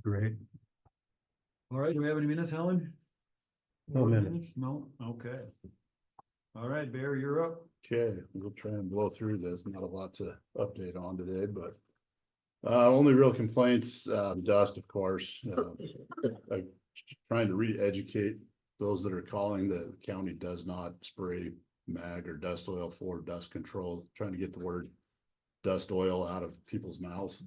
Great. All right, do we have any minutes, Helen? No minutes. No, okay. All right, Bear, you're up. Okay, we'll try and blow through this. Not a lot to update on today, but only real complaints, dust, of course. I'm trying to re-educate those that are calling. The county does not spray mag or dust oil for dust control, trying to get the word dust oil out of people's mouths.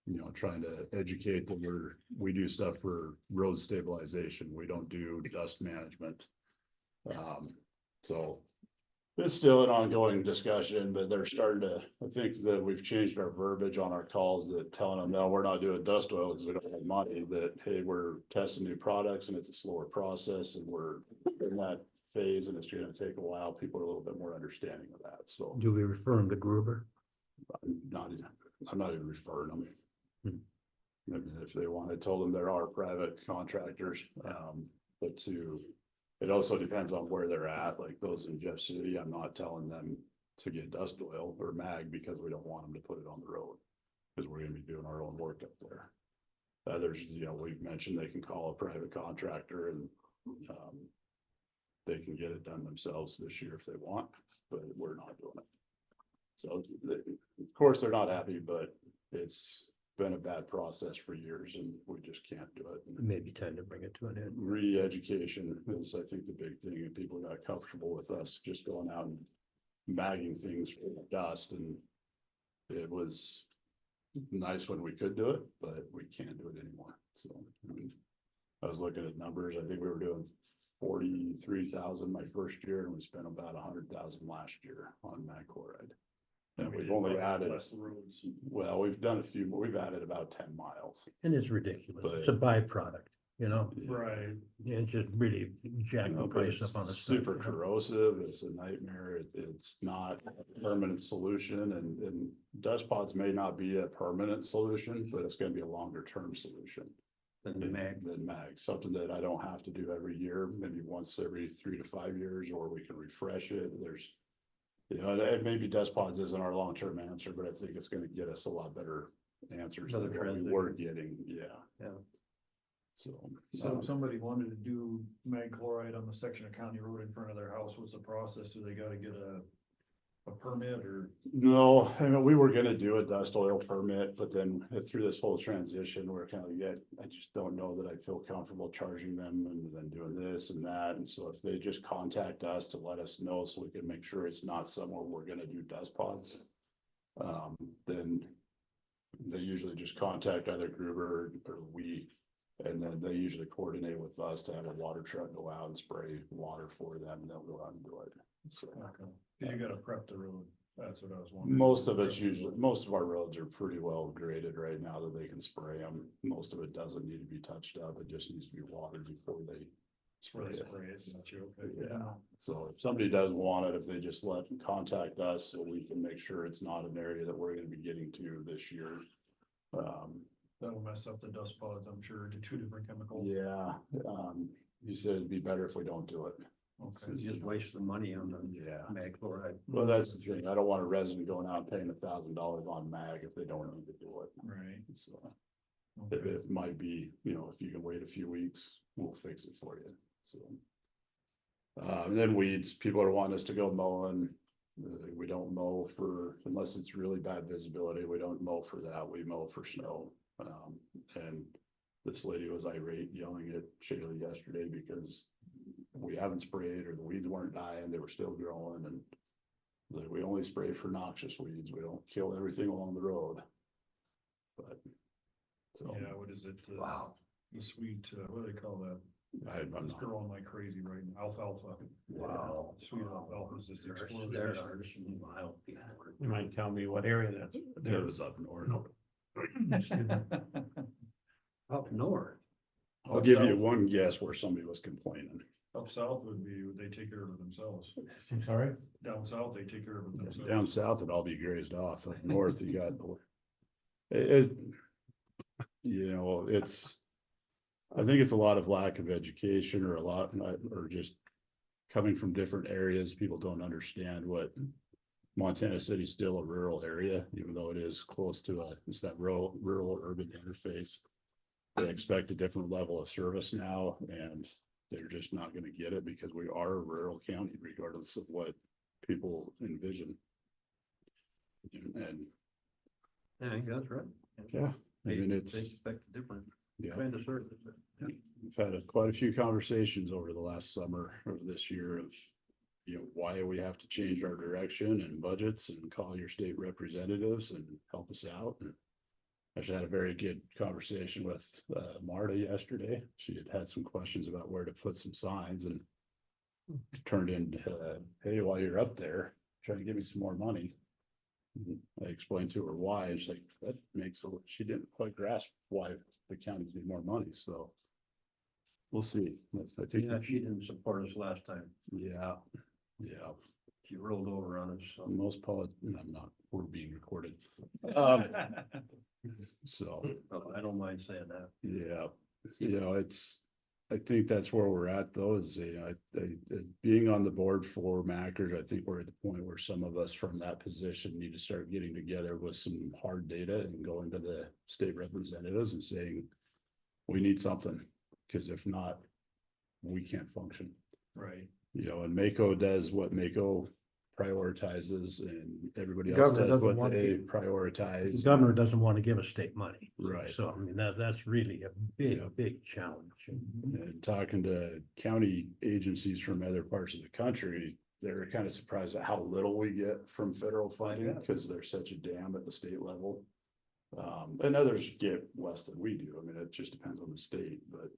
You know, trying to educate that we do stuff for road stabilization. We don't do dust management. So it's still an ongoing discussion, but they're starting to, I think that we've changed our verbiage on our calls, that telling them, no, we're not doing dust oil because we don't have money, that, hey, we're testing new products and it's a slower process and we're in that phase and it's going to take a while. People are a little bit more understanding of that. So Do we refer them to Gruber? I'm not even referring them. I mean, if they want, I told them there are private contractors, but it also depends on where they're at, like those in Jeff City. I'm not telling them to get dust oil or mag because we don't want them to put it on the road, because we're gonna be doing our own work up there. Others, you know, we've mentioned they can call a private contractor and they can get it done themselves this year if they want, but we're not doing it. So of course, they're not happy, but it's been a bad process for years and we just can't do it. Maybe time to bring it to an end. Re-education is, I think, the big thing, and people got comfortable with us just going out and bagging things for the dust, and it was nice when we could do it, but we can't do it anymore. So I mean, I was looking at numbers. I think we were doing 43,000 my first year, and we spent about 100,000 last year on mag chloride. And we've only added, well, we've done a few more, we've added about 10 miles. And it's ridiculous. But- It's a byproduct, you know? Right. Yeah, it's just really jack the But price it's up on the super stuff, you know? corrosive. It's a nightmare. It's not a permanent solution, and dust pods may not be a permanent solution, but it's gonna be a longer term solution. Than the mag. Than mag, something that I don't have to do every year, maybe once every 3 to 5 years, or we can refresh it. There's, you know, and maybe dust pods isn't our long-term answer, but I think it's gonna get us a lot better answers Better than what we were getting, yeah. Yeah. So. So if somebody wanted to do mag chloride on the section of county road in front of their house, what's the process? Do they gotta get a permit or? No, I mean, we were gonna do a dust oil permit, but then through this whole transition, we're kind of, I just don't know that I feel comfortable charging them and then doing this and that. And so if they just contact us to let us know so we can make sure it's not somewhere we're gonna do dust pods, then they usually just contact either Gruber or we, and then they usually coordinate with us to have a water truck go out and spray water for them, and they'll go out and do it. So. Okay. Cause you gotta prep the road. That's what I was wondering. Most of our roads are pretty well graded right now that they can spray them. Most of it doesn't need to be touched up. It just needs to be watered before they spray it. Okay. Yeah. So if somebody does want it, if they just contact us, so we can make sure it's not an area that we're gonna be getting to this year. That'll mess up the dust pods, I'm sure, to 2 different chemicals. Yeah, you said it'd be better if we don't do it. Okay. You just waste the money on the Yeah. mag chloride. Well, that's the thing. I don't want a resident going out and paying $1,000 on mag if they don't need to do it. Right. So Okay. it might be, you know, if you can wait a few weeks, we'll fix it for you. So. And then weeds, people are wanting us to go mowing. We don't mow unless it's really bad visibility, we don't mow for that. We mow for snow. And this lady was irate yelling at Shayla yesterday because we haven't sprayed or the weeds weren't dying, they were still growing, and like, we only spray for noxious weeds, we don't kill everything along the road. But so Yeah, what is it? Wow. The sweet, what do they call that? I'm It's not, growing like crazy right now. Alfalfa. Wow. Sweet alfalfa is just exploding. There are some wild people. You might tell me what area that's. it was up north. Up north. I'll give you one guess where somebody was complaining. Up south would be, they take care of it themselves. I'm sorry? Down south, they take care of it themselves. Down south, it'd all be grazed off. Up north, you got, it, you know, I think it's a lot of lack of education or just coming from different areas. People don't understand what Montana City's still a rural area, even though it is close to it's that rural urban interface. They expect a different level of service now, and they're just not gonna get it because we are a rural county regardless of what people envision. And, I think that's right. yeah, I mean, They it's, expect a different yeah. kind of service. We've had quite a few conversations over the last summer of this year of, you know, why we have to change our direction and budgets and call your state representatives and help us out. And I just had a very good conversation with Marta yesterday. She had some questions about where to put some signs and turned into, hey, while you're up there, try to give me some more money. I explained to her why, and she's like, that makes, she didn't quite grasp why the counties need more money, so. We'll see. I think, Yeah, she didn't support us last time. yeah. She rolled over on us, so. Most I'm not, we're being recorded. So, Oh, I don't mind saying that. yeah, you know, I think that's where we're at though, is, you know, being on the board for Mackers, I think we're at the point where some of us from that position need to start getting together with some hard data and going to the state representatives and saying, we need something, because if not, we can't function. Right. You know, and Mako does what Mako prioritizes, and everybody The else governor does doesn't what want to they give- prioritize. The governor doesn't want to give us state money. Right. So I mean, that's really a big, Yeah. big challenge. And talking to county agencies from other parts of the country, they're kind of surprised at how little we get from federal funding, Yeah. because there's such a dam at the state level. And others get less than we do. I mean, it just depends on the state, but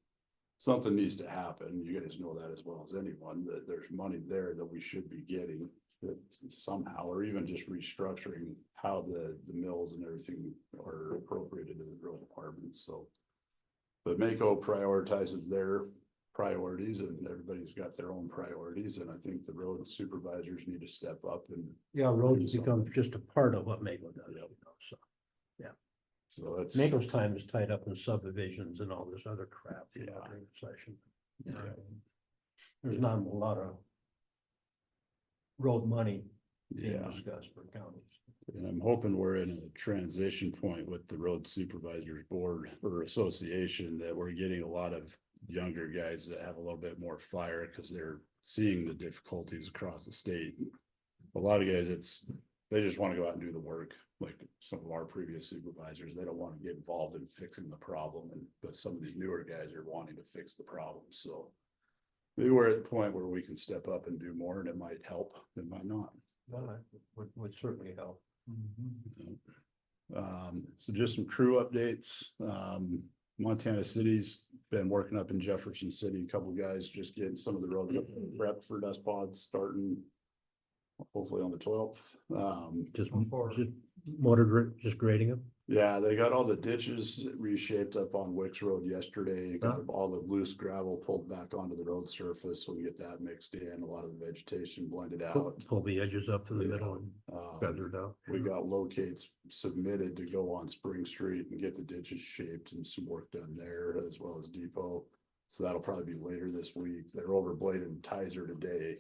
something needs to happen. You guys know that as well as anyone, that there's money there that we should be getting that somehow, or even just restructuring how the mills and everything are appropriated to the road department, so. But Mako prioritizes their priorities, and everybody's got their own priorities, and I think the road supervisors need to step up and. Yeah, roads Do become something. just a part of what Mako does, you Yep. know, so. So that's. Mako's time is tied up in subdivisions and all this other crap, you know, Yeah. during the session. Yeah. There's not a lot of road money being Yeah. discussed for counties. And I'm hoping we're in a transition point with the road supervisors board or association, that we're getting a lot of younger guys that have a little bit more fire because they're seeing the difficulties across the state. A lot of guys, they just want to go out and do the work, like some of our previous supervisors. They don't want to get involved in fixing the problem, but some of these newer guys are wanting to fix the problem, so. Maybe we're at the point where we can step up and do more, and it might help, it might not. Well, that would certainly help. So just some crew updates. Montana City's been working up in Jefferson City, a couple guys just getting some of the roads prepped for dust pods starting hopefully on the 12th. Just, Before- just grading them. Yeah, they got all the ditches reshaped up on Wicks Road yesterday, got all the loose gravel pulled back onto the road surface, so we get that mixed in, a lot of the vegetation blended out. Pull the edges up to the Yeah. middle and feathered out. We got locates submitted to go on Spring Street and get the ditches shaped and some work done there, as well as Depot. So that'll probably be later this week. They're overbladed in Tizer today.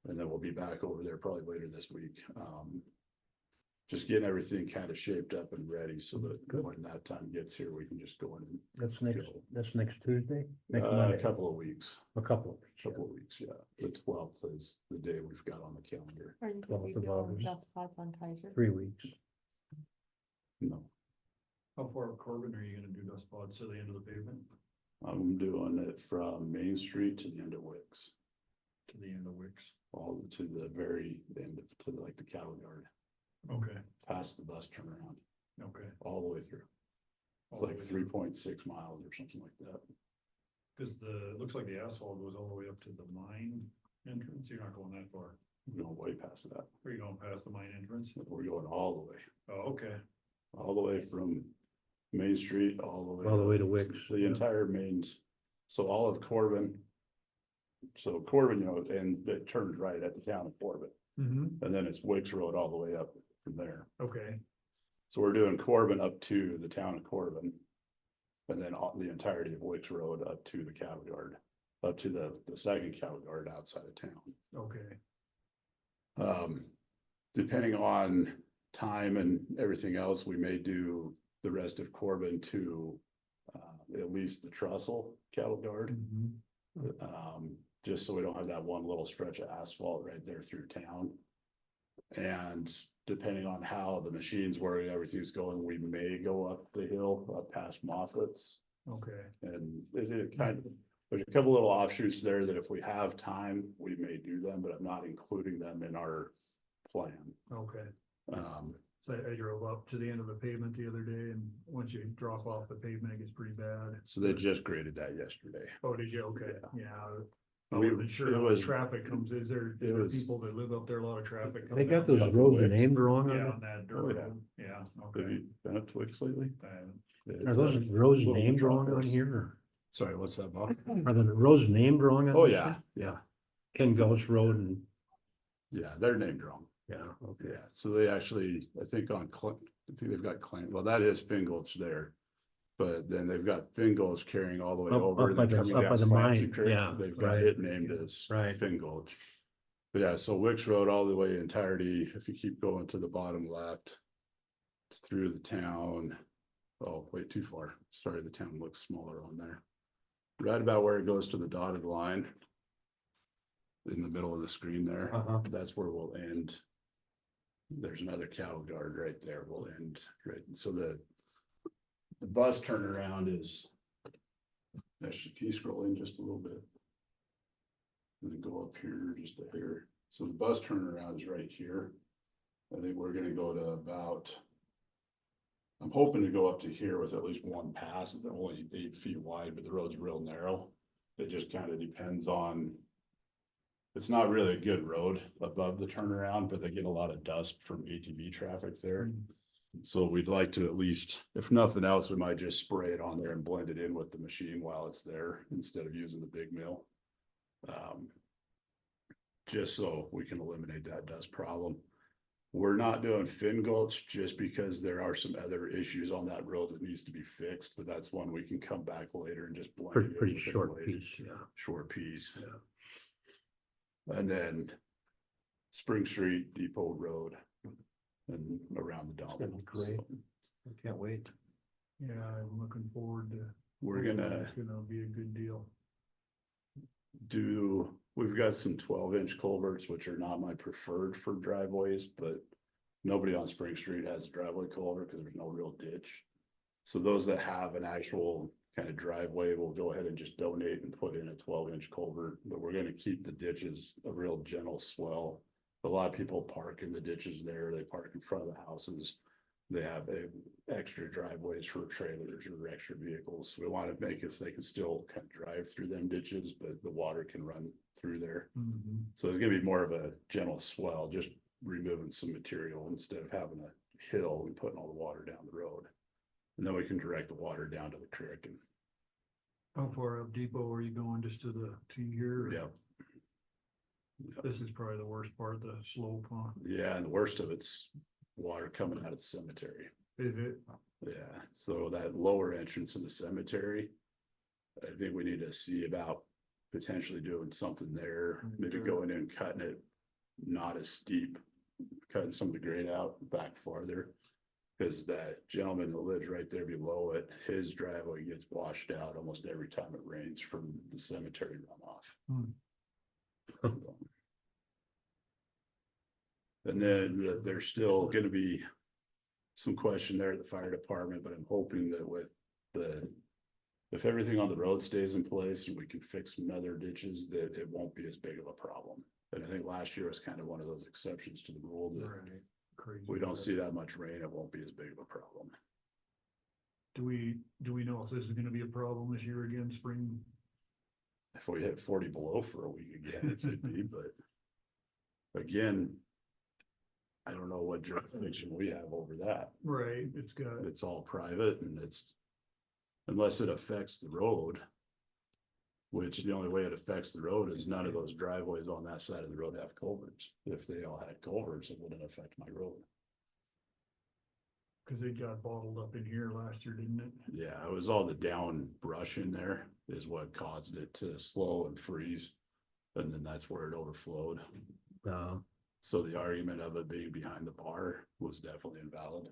And then we'll be back over there probably later this week. Just getting everything kind of shaped up and ready so that when that time gets here, we can just go in and That's next Tuesday? Next a Monday, couple of weeks. a couple of weeks. Couple of weeks, yeah. The 12th is the day we've got on the calendar. Are you gonna 12th be of doing August. dust pods on Kaiser? 3 weeks. No, How far up Corbin are you gonna do dust pods to the end of the pavement, I'm doing it from Main Street to the end of Wicks, to the end of Wicks? all to the very end of, to like the cattle yard, Okay, past the bus turnaround, okay. all the way through. It's All the like way through. 3.6 miles or something like that. Cause it looks like the asphalt goes all the way up to the mine entrance, you're not going that far, We're going way past that. are you going past the mine entrance? We're going all the way. Oh, okay, All the way from Main Street, all the way. All the up. way to Wicks. The entire mains, so all of Corbin. So Corbin, you know, and it turns right at the town of Corbin, and then it's Wicks Road all the way up from there. okay, So we're doing Corbin up to the town of Corbin. And then the entirety of Wicks Road up to the cattle yard, up to the second cattle yard outside of town. okay, depending on time and everything else, we may do the rest of Corbin to at least the Trussell cattle guard. Just so we don't have that one little stretch of asphalt right there through town. And depending on how the machines work and everything's going, we may go up the hill, up past Moffat's. Okay, And it kind of, there's a couple little offshoots there that if we have time, we may do them, but I'm not including them in our plan. okay. Um, So I drove up to the end of the pavement the other day, and once you drop off the pavement, it gets pretty bad. so they just graded that yesterday. Oh, did you? Okay, yeah. I We- wasn't sure it how much was- traffic comes, is there it was- people that live up there, a lot of traffic? They coming got down? those roads Wicks. named wrong Yeah, on on that Oh, dirt yeah. road, yeah, Have okay. you been up to Wicks lately? it. Are those roads little named wrong on metropolis. here? Sorry, what's that, Bob? Or are the roads named wrong on? Oh, this yeah, thing? yeah, Ken Gulch Road and, yeah, they're named wrong. yeah, okay. Yeah, so they actually, I think on Clint, I think they've got Clint, well, that is Fingulch there. But then they've got Fingulch carrying all the way Up- over up and by then the- coming up by down the Clancy mine, Creek. yeah, They've got right. it named as Right. Fingulch. But yeah, so Wicks Road all the way entirety, if you keep going to the bottom left. Through the town, oh, wait, too far, sorry, the town looks smaller on there. Right about where it goes to the dotted line. In the middle of the screen there, Uh-huh. that's where we'll end. There's another cattle guard right there, we'll end, right, so the bus turnaround is. Actually, can you scroll in just a little bit? And then go up here just a hair, so the bus turnaround is right here. I think we're gonna go to about. I'm hoping to go up to here with at least one pass, they're only 8 feet wide, but the road's real narrow. It just kind of depends on. It's not really a good road above the turnaround, but they get a lot of dust from ATV traffic there. So we'd like to at least, if nothing else, we might just spray it on there and blend it in with the machine while it's there instead of using the big mill. Just so we can eliminate that dust problem. We're not doing Fingulch just because there are some other issues on that road that needs to be fixed, but that's one we can come back later and just blend. Pretty, it in pretty with it short later. piece, yeah. Short piece. And then Spring Street, Depot Road. And around the gonna dump. be great. I can't wait. Yeah, I'm looking forward to. We're gonna It's gonna be a good deal. we've got some 12-inch culverts, which are not my preferred for driveways, but. Nobody on Spring Street has a driveway culvert because there's no real ditch. So those that have an actual kind of driveway will go ahead and just donate and put in a 12-inch culvert, but we're gonna keep the ditches a real gentle swell. A lot of people park in the ditches there, they park in front of the houses. They have extra driveways for trailers or extra vehicles. So we want to make it so they can still kind of drive through them ditches, but the water can run through there. So it's gonna be more of a gentle swell, just removing some material instead of having a hill and putting all the water down the road. And then we can direct the water down to the creek and, How far up Depot are you going, just to here? or- yeah. This is probably the worst part, the slope, huh? Yeah, and the worst of it's water coming out of the cemetery. Is it? Yeah, so that lower entrance in the cemetery. I think we need to see about potentially doing something there, maybe going in and cutting it. Not as steep, cutting some of the grade out back farther. Cause that gentleman that lives right there below it, his driveway gets washed out almost every time it rains from the cemetery runoff. And then there's still gonna be some question there at the fire department, but I'm hoping that with if everything on the road stays in place and we can fix some other ditches, that it won't be as big of a problem. And I think last year was kind of one of those exceptions to the rule that Right. Crazy. we don't see that much rain, it won't be as big of a problem. Do we know if this is gonna be a problem this year again, spring? If we hit 40 below for a week again, it could be, but again, I don't know what jurisdiction we have over that. Right, it's got, It's all private and it's, unless it affects the road. Which the only way it affects the road is none of those driveways on that side of the road have culverts. If they all had culverts, it wouldn't affect my road. cause it got bottled up in here last year, didn't it? Yeah, it was all the down brush in there is what caused it to slow and freeze. And then that's where it overflowed. Uh, So the argument of it being behind the bar was definitely invalid.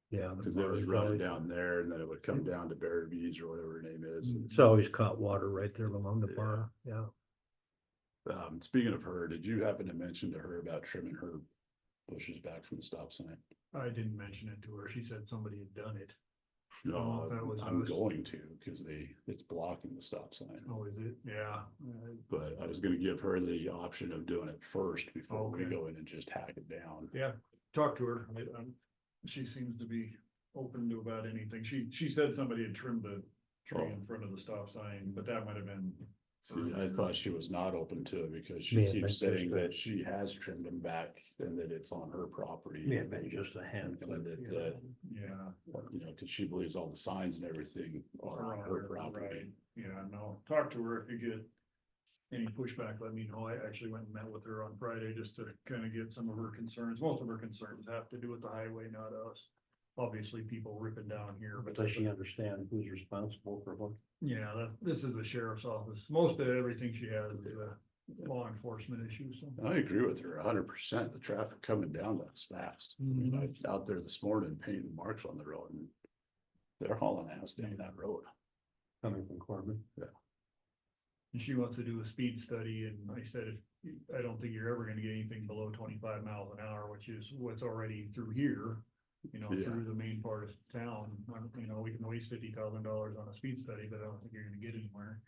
Yeah. Cause it was running down there and then it would come down to Barabie's or whatever her name is. It's always caught water right there along the Yeah. bar, yeah. Speaking of her, did you happen to mention to her about trimming her bushes back from the stop sign? I didn't mention it to her. She said somebody had done it. I don't know No, if that was I'm us. going to, cause it's blocking the stop sign. Oh, is it? Yeah. But I was gonna give her the option of doing it first before we Okay. go in and just hack it down. Yeah, talk to her. She seems to be open to about anything. She said somebody had trimmed the tree in front of the stop sign, but that might have been. See, I thought she was not open to it because she Yeah, keeps that's saying good. that she has trimmed them back and that it's on her property. Yeah, maybe just a hand clip. That, you know. Yeah. You know, cause she believes all the signs and everything are on her property. Right. Yeah, no, talk to her. If you get any pushback, let me know. I actually went and met with her on Friday just to kind of get some of her concerns. Most of her concerns have to do with the highway, not us. Obviously, people ripping down here, But but does she understand who's responsible for what? yeah, this is the sheriff's office. Most of everything she has is a law enforcement issue, so. And I agree with her 100%. The traffic coming down that's fast. I mean, I was out there this morning painting marks on the road and they're hauling ass down that road. Coming from Corbin? And she wants to do a speed study, and I said, I don't think you're ever gonna get anything below 25 miles an hour, which is what's already through here. You know, Yeah. through the main part of town, you know, we can waste $50,000 on a speed study, but I don't think you're gonna get anywhere.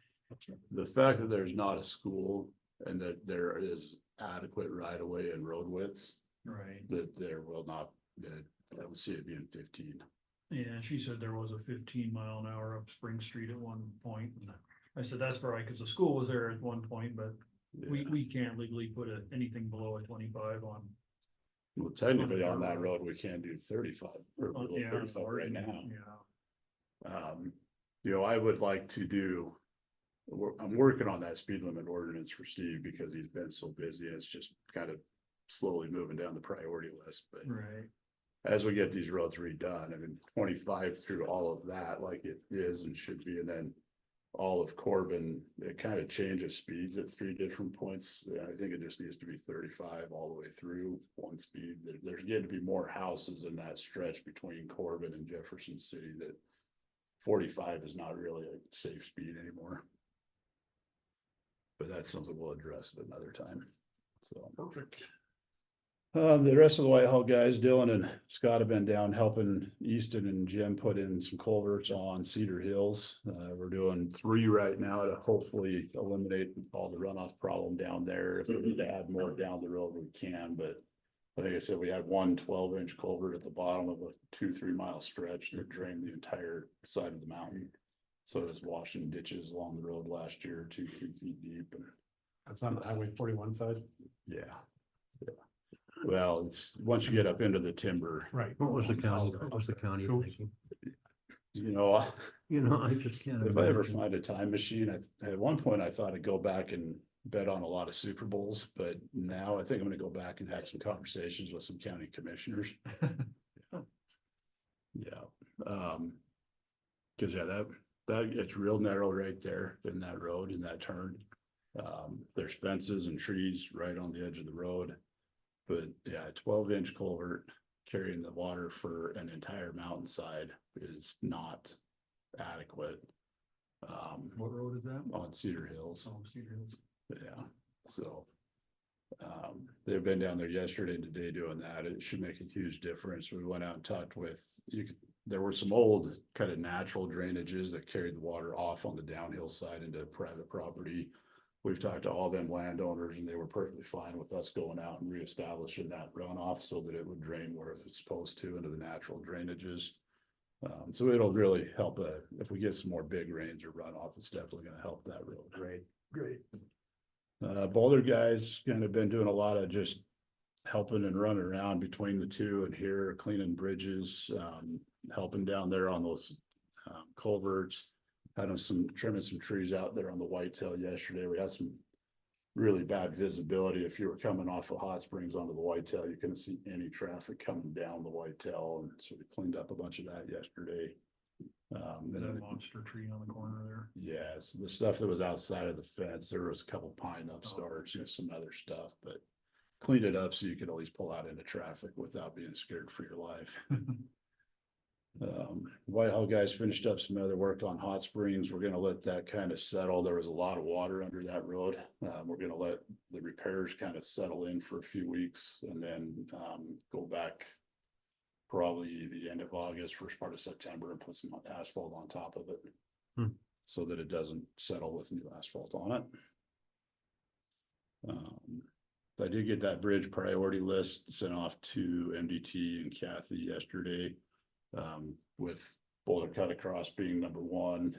The fact that there's not a school and that there is adequate right of way and road widths, Right. that there will not, that I would see it being 15. Yeah, she said there was a 15 mile an hour up Spring Street at one point, and I said, that's right, cause the school was there at one point, but Yeah. we can't legally put anything below a 25 on. Well, technically on that road, we can do 35 or below Yeah, 35 right now. Yeah. You know, I would like to do, I'm working on that speed limit ordinance for Steve because he's been so busy and it's just kind of slowly moving down the priority list, but Right. as we get these roads redone, I mean, 25 through all of that like it is and should be, and then all of Corbin, it kind of changes speeds at 3 different points. Yeah, I think it just needs to be 35 all the way through one speed. There's getting to be more houses in that stretch between Corbin and Jefferson City that 45 is not really a safe speed anymore. But that's something we'll address at another time. So. Perfect. The rest of the Whitehall guys, Dylan and Scott have been down helping Easton and Jim put in some culverts on Cedar Hills. We're doing 3 right now to hopefully eliminate all the runoff problem down there. If we need to add more down the road, we can, but I think I said we had one 12-inch culvert at the bottom of a 2-3 mile stretch that drained the entire side of the mountain. So it was washing ditches along the road last year, 2-3 feet deep. And That's on Highway 41 side? yeah. Well, it's, once you get up into the timber, Right. What was the county thinking? you know, You know, I just can't. if I ever imagine. find a time machine, at one point I thought I'd go back and bet on a lot of Super Bowls, but now I think I'm gonna go back and have some conversations with some county commissioners. Yeah, cause yeah, that it's real narrow right there in that road, in that turn. There's fences and trees right on the edge of the road. But yeah, 12-inch culvert carrying the water for an entire mountainside is not adequate. What road is that? On Cedar Hills, Oh, Cedar Hills. yeah, so. They've been down there yesterday and today doing that. It should make a huge difference. We went out and talked with, there were some old kind of natural drainages that carried the water off on the downhill side into private property. We've talked to all them landowners and they were perfectly fine with us going out and reestablishing that runoff so that it would drain where it's supposed to into the natural drainages. So it'll really help, if we get some more big rains or runoff, it's definitely gonna help that road. Great. Boulder guys kind of been doing a lot of just helping and running around between the two and here, cleaning bridges, helping down there on those culverts. Had some trimming some trees out there on the whitetail yesterday. We had some really bad visibility. If you were coming off of Hot Springs onto the whitetail, you couldn't see any traffic coming down the whitetail. And so we cleaned up a bunch of that yesterday. And That then- monster tree on the corner there. Yes, the stuff that was outside of the fence, there was a couple pine Oh, upstarts and some other stuff, but cleaned it up so you could always pull out into traffic without being scared for your life. Whitehall guys finished up some other work on Hot Springs. We're gonna let that kind of settle. There was a lot of water under that road. We're gonna let the repairs kind of settle in for a few weeks and then, go back probably the end of August, first part of September, and put some asphalt on top of it. So that it doesn't settle with new asphalt on it. I did get that bridge priority list sent off to MDT and Kathy yesterday. With Boulder Cut Across being number one,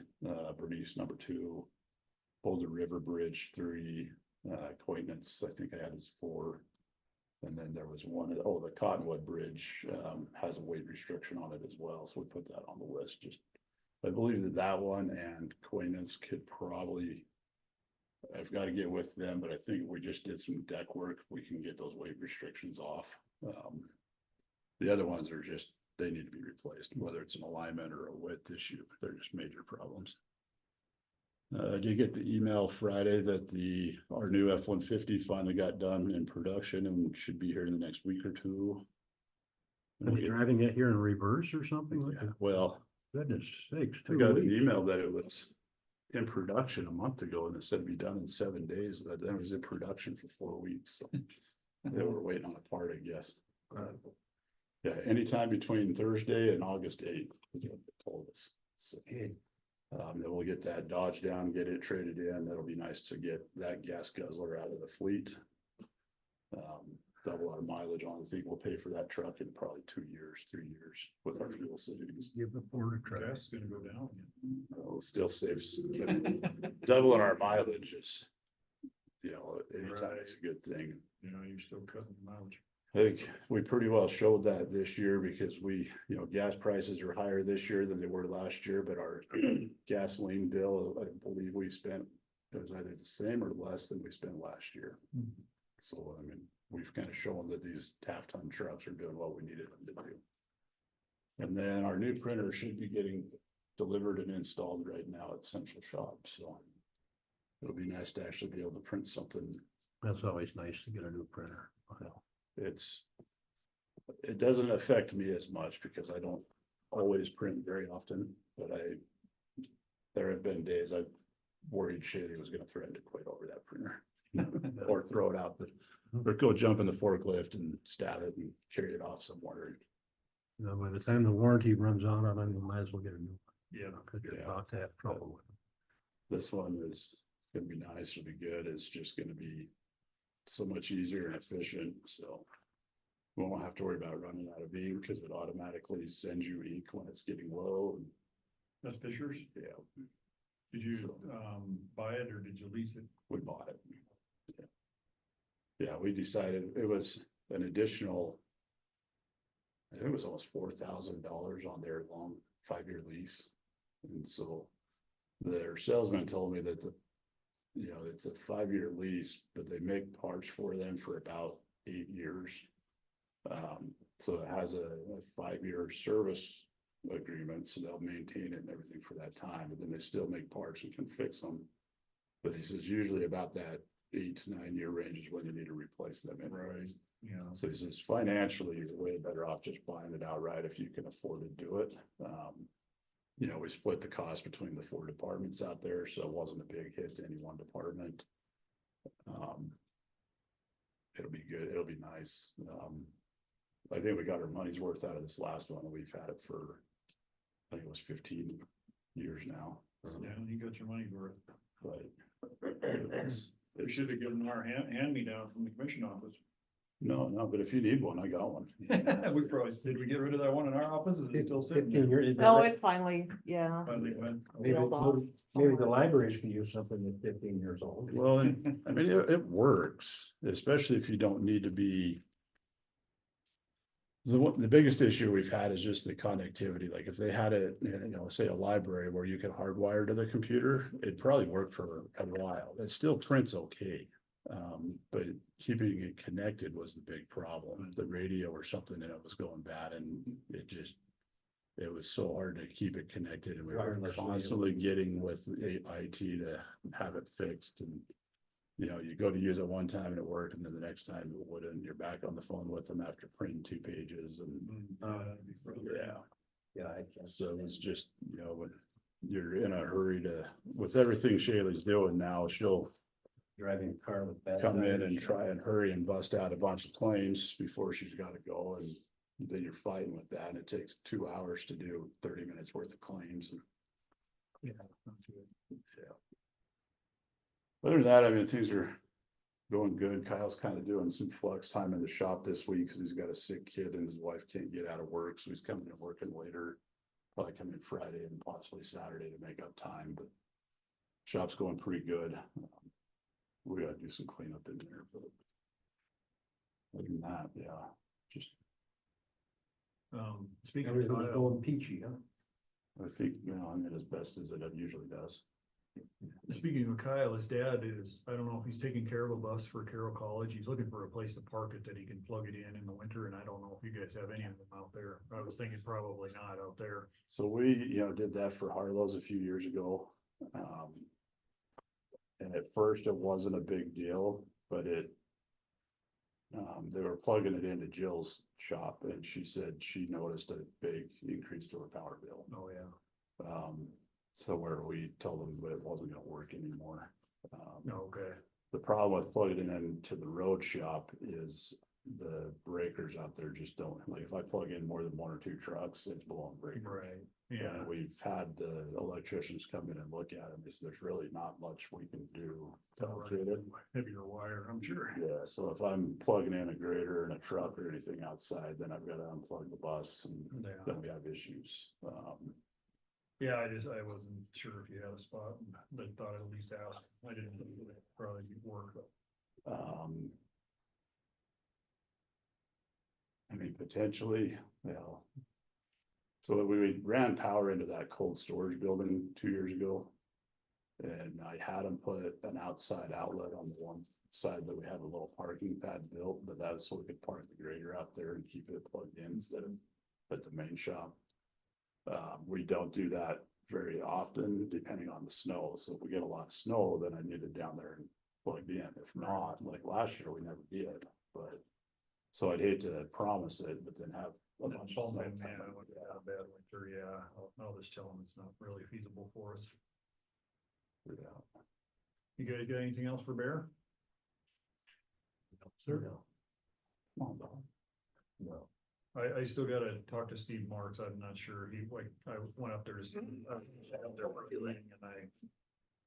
Bernice number two, Boulder River Bridge 3, Acquaintance, I think I had as 4. And then there was one, the Cottonwood Bridge, has a weight restriction on it as well, so we put that on the list. Just, I believe that one and Acquaintance could probably, I've got to get with them, but I think we just did some deck work, we can get those weight restrictions off. The other ones are just, they need to be replaced, whether it's an alignment or a width issue, they're just major problems. Did you get the email Friday that our new F-150 finally got done in production and should be here in the next week or two? Are we driving it here in reverse or something like that? Well, Goodness sakes. I got an email that it was in production a month ago and it said be done in 7 days. That it was in production for 4 weeks. So they were waiting on a part, I guess. Yeah, anytime between Thursday and August 8th is what they told us. So, then we'll get that Dodge down, get it traded in. That'll be nice to get that gas guzzler out of the fleet. Double our mileage on. I think we'll pay for that truck in probably 2 years, 3 years with our fuel savings. Give the Ford a try. Gas is gonna go down again. We'll still save doubling our mileage is, anytime it's a good thing. You know, you're still cutting the mileage. I think we pretty well showed that this year because gas prices are higher this year than they were last year, but our gasoline bill, I believe we spent, it was either the same or less than we spent last year. So, I mean, we've kind of shown that these half-ton trucks are doing what we needed them to do. And then our new printer should be getting delivered and installed right now at Central Shop, so it'll be nice to actually be able to print something. That's always nice to get a new printer. It doesn't affect me as much because I don't always print very often, but there have been days I've worried Shady was gonna threaten to quit over that printer. Or throw it out, or go jump in the forklift and stab it and carry it off somewhere. Now, by the time the warranty runs out on it, you might as well get a new one. Yeah. Cause you're Yeah. about to have trouble with it. This one is gonna be nice, it'll be good, it's just gonna be so much easier and efficient, so. We won't have to worry about running out of ink because it automatically sends you ink when it's getting low and, That's Fisher's? yeah, Did you, So- buy it or did you lease it? we bought it. Yeah, we decided it was an additional. I think it was almost $4,000 on their long 5-year lease. And so their salesman told me that it's a 5-year lease, but they make parts for them for about 8 years. So it has a 5-year service agreement, so they'll maintain it and everything for that time, but then they still make parts and can fix them. But he says usually about that 8 to 9 year range is when you need to replace them anyways. Yeah. So he says financially, you're way better off just buying it outright if you can afford to do it. We split the cost between the 4 departments out there, so it wasn't a big hit to any one department. It'll be good, it'll be nice. I think we got our money's worth out of this last one, and we've had it for, I think it was 15 years now. Yeah, you got your money's worth. But We should have given our hand-me-down from the commission office. no, but if you need one, I got one. We probably, did we get rid of that one in our office? Is it still sitting 15 there? years. Oh, it finally, yeah. Finally went. Maybe, Peeled off maybe the somewhere. libraries can use something that's 15 years old. Well, and, I mean, it works, especially if you don't need to be. The biggest issue we've had is just the connectivity. Like if they had it, say a library where you could hardwire to the computer, it'd probably work for a while. It still prints okay. But keeping it connected was the big problem. The radio or something in it was going bad and it just, it was so hard to keep it connected, and we were Wireless constantly getting with the IT to have it fixed, and. You know, you go to use it one time and it worked, and then the next time it wouldn't, you're back on the phone with them after printing 2 pages and, that'd be frustrating. yeah. Yeah, I guess. So it's just, you know, when you're in a hurry with everything Shaylee's doing now, she'll Driving a car with bad. come in tires. and try and hurry and bust out a bunch of claims before she's gotta go, and then you're fighting with that, and it takes 2 hours to do 30 minutes worth of claims. And Yeah, not good. other than that, I mean, things are going good. Kyle's kind of doing some flex time in the shop this week because he's got a sick kid and his wife can't get out of work, so he's coming and working later. Probably coming Friday and possibly Saturday to make up time, but shop's going pretty good. We gotta do some cleanup in there, but other than that, yeah, just, Speaking of Everything's Kyle, going peachy, huh? I think, you know, I'm as best as it usually does. speaking of Kyle, his dad is, I don't know if he's taking care of a bus for Carroll College. He's looking for a place to park it that he can plug it in the winter, and I don't know if you guys have any of them out there. I was thinking probably not out there. So we, you know, did that for Harlow's a few years ago. And at first it wasn't a big deal, but they were plugging it into Jill's shop, and she said she noticed a big increase to her power bill. Oh, yeah. So where we told them that it wasn't gonna work anymore. Okay. The problem with plugging it into the road shop is the breakers out there just don't, like, if I plug in more than 1 or 2 trucks, it's blowing breakers. Right. Yeah. And we've had the electricians come in and look at it, because there's really not much we can do to upgrade it. Heavier wire, I'm sure. Yeah, so if I'm plugging in a grader and a truck or anything outside, then I've gotta unplug the bus, and Yeah. then we have issues. Yeah, I wasn't sure if you had a spot, and I thought I'd at least ask. I didn't think it would probably work, but. I mean, potentially, well. So we ran power into that cold storage building 2 years ago. And I had them put an outside outlet on the one side that we had a little parking pad built, but that was so we could park the grader out there and keep it plugged in instead of at the main shop. We don't do that very often, depending on the snow. So if we get a lot of snow, then I need it down there and plugged in. If not, like last year, we never did, but. So I'd hate to promise it, but then have a bunch of. Man, I would have a bad winter, yeah. I'll just tell them it's not really feasible for us. Yeah. You guys got anything else for Bear? Sure. Come on, dog. No. I still gotta talk to Steve Marks. I'm not sure. I went up there to see, up there working, and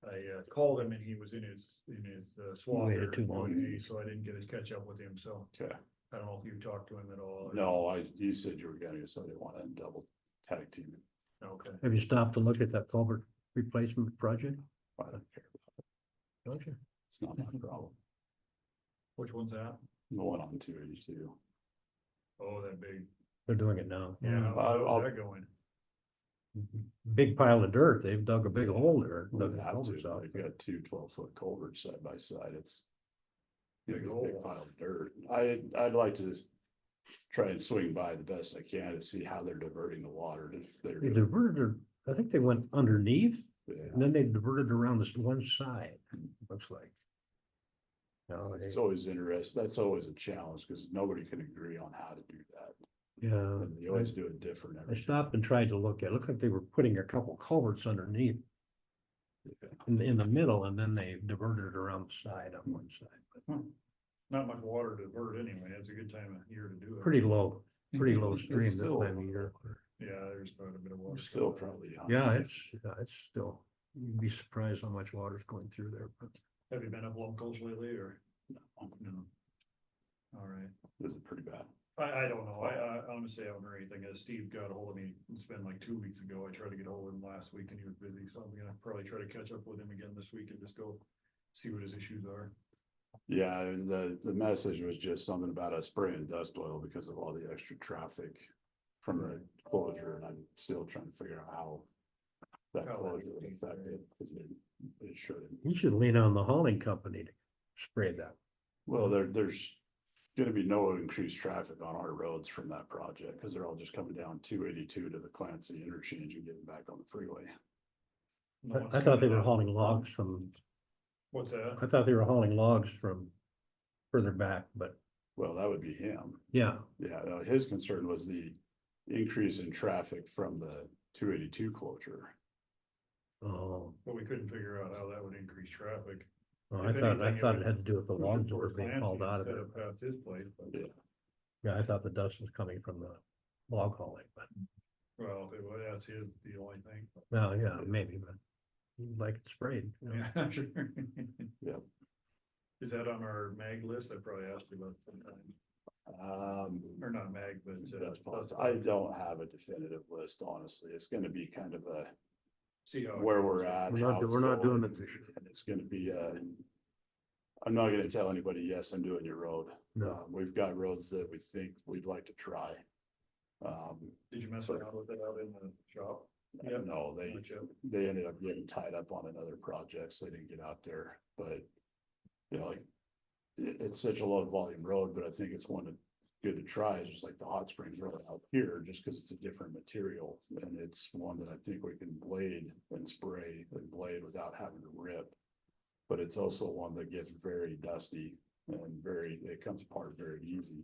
I called him and he was in his SWAT. Waited too long. So I didn't get to catch up with him, so Okay, I don't know if you talked to him at all. no, you said you were gonna, so they want to double tag team it. Okay, Have you stopped to look at that culvert replacement project? I don't care, Don't you? it's not my problem. which one's that? The one on 282. Oh, that big. They're doing it now. Yeah, I'll- how's that going? Big pile of dirt. They've dug a big hole there. We Dug the have culverts to, out. they've got 2 12-foot culverts side by side, it's. Big Big hole. pile of dirt. I'd like to try and swing by the best I can to see how they're diverting the water. If they're They doing- diverted, I think they went underneath yeah. and then they diverted around this one side, looks like. No, It's always interesting. That's always a challenge because nobody can agree on how to do that. yeah. And you always do it different. I every time. stopped and tried to look at it. Looked like they were putting a couple culverts underneath in the middle, and then they diverted it around the side on one side. Not much water to divert anyway. It's a good time of year to do it. Pretty low It's stream this still- time of year. Yeah, there's quite a bit of We're water. still probably. Yeah, it's still, you'd be surprised how much water's going through there, but Have you been up Lone Coast lately or? No. All right. Is it pretty bad? I don't know. I honestly haven't heard anything. Steve got a hold of me. It's been like 2 weeks ago. I tried to get a hold of him last week and he was busy. So I'm gonna probably try to catch up with him again this week and just go see what his issues are. Yeah, and the message was just something about us spraying dust oil because of all the extra traffic from the closure, and I'm still trying to figure out how that How that closure would would be, affect it, because it shouldn't. you should lean on the hauling company to spray that. Well, there's gonna be no increased traffic on our roads from that project, because they're all just coming down 282 to the Clancy interchange and getting back on the freeway. I thought they were hauling logs from, What's that? I thought they were hauling logs from further back, but Well, that would be him. yeah, Yeah, no, his concern was the increase in traffic from the 282 closure. oh, But we couldn't figure out how that would increase traffic. well, If I thought anything, it had to do with the Push it logs that were towards being Clancy hauled out of instead it. Past his place, but, Yeah. Yeah, I thought the dust was coming from the log hauling, but, well, that's his, the only thing. well, yeah, maybe, but you'd like it sprayed. you know. Yeah, sure. Yeah. Is that on our mag list? I probably asked you about it sometime, or not mag, but. That's possible. I don't have a definitive list, honestly. It's gonna be kind of a See how. it where goes. we're at. We're not how do- it's we're not doing going, it this year. And it's gonna be, I'm not gonna tell anybody, yes, I'm doing your road. No. We've got roads that we think we'd like to try. Did you mess around with it out in the shop? I don't know, Not yet. they ended up getting tied up on another project, so they didn't get out there, but. You know, like, it's such a low volume road, but I think it's one that good to try, it's just like the Hot Springs Road out here, just because it's a different material. And it's one that I think we can blade and spray and blade without having to rip. But it's also one that gets very dusty and it comes apart very easy.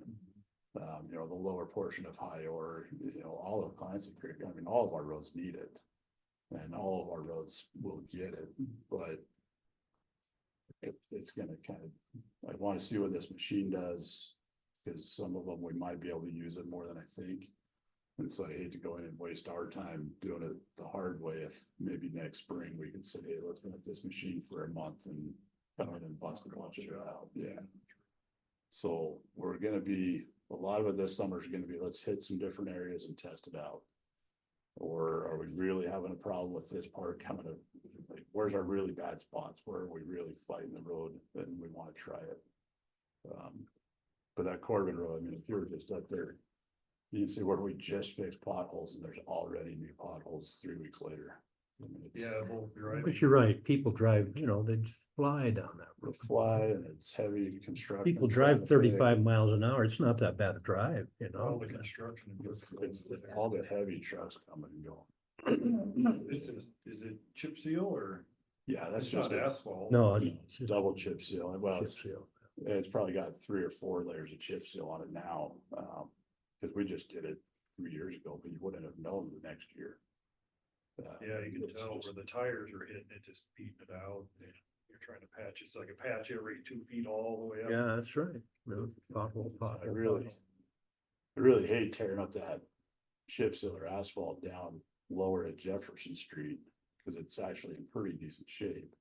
You know, the lower portion of high ore, you know, all of Clancy Creek, I mean, all of our roads need it. And all of our roads will get it, but it's gonna kind of, I want to see what this machine does, because some of them we might be able to use it more than I think. And so I hate to go in and waste our time doing it the hard way. If maybe next spring we could say, hey, let's rent this machine for a month and come in and bust a bunch of it out. Yeah. So we're gonna be, a lot of it this summer is gonna be, let's hit some different areas and test it out. Or are we really having a problem with this part coming up? Like, where's our really bad spots? Where are we really fighting the road and we want to try it? But that Corbin Road, I mean, if you were just up there, you can see where we just fixed potholes and there's already new potholes 3 weeks later. I mean, it's Yeah, well, you're right. But you're right, people drive, you know, they just fly down that the road. fly and it's heavy construction. People drive 35 miles an hour, it's not that bad a drive, you All know? the construction. It's all the heavy trucks coming and going. Is it chip seal or? Yeah, that's It's not just a asphalt. No, it's double chip seal. Well, chip it's seal. It's probably got 3 or 4 layers of chip seal on it now, because we just did it 3 years ago, but you wouldn't have known the next year. Yeah, you can It's tell just- where the tires are hitting it, just beating it out. You're trying to patch, it's like a patch every 2 feet all the way up. Yeah, that's right. No, pothole, I pothole. really hate tearing up that chip seal or asphalt down lower at Jefferson Street, because it's actually in pretty decent shape.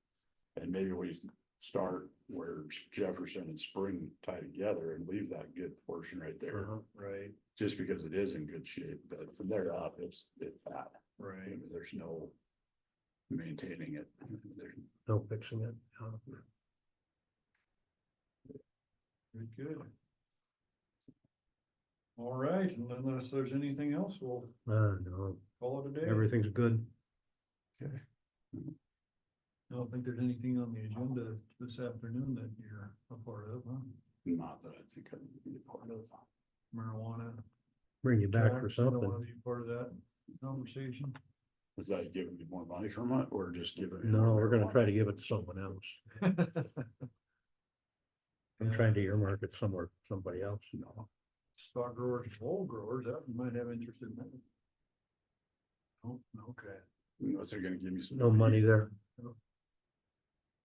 And maybe we start where Jefferson and Spring tie together and leave that good portion right there, Uh-huh. Right, just because it is in good shape, but from there up, it's bad. I right. mean, there's no maintaining it. There's No fixing it. Very good. All right, and unless there's anything else, we'll No, call it a day. everything's good. I don't think there's anything on the agenda this afternoon that you're a part of, huh? not that I think I would be a part of. Marijuana. Bring you back for tax, you don't wanna something. be part of that conversation? Was that giving me more money from it or just giving? me No, more we're gonna marijuana? try to give it to someone else. I'm trying to earmark it somewhere, somebody else. No, Stock growers, old growers, that you might have interest in that. Oh, okay. unless they're gonna give me some. No money there.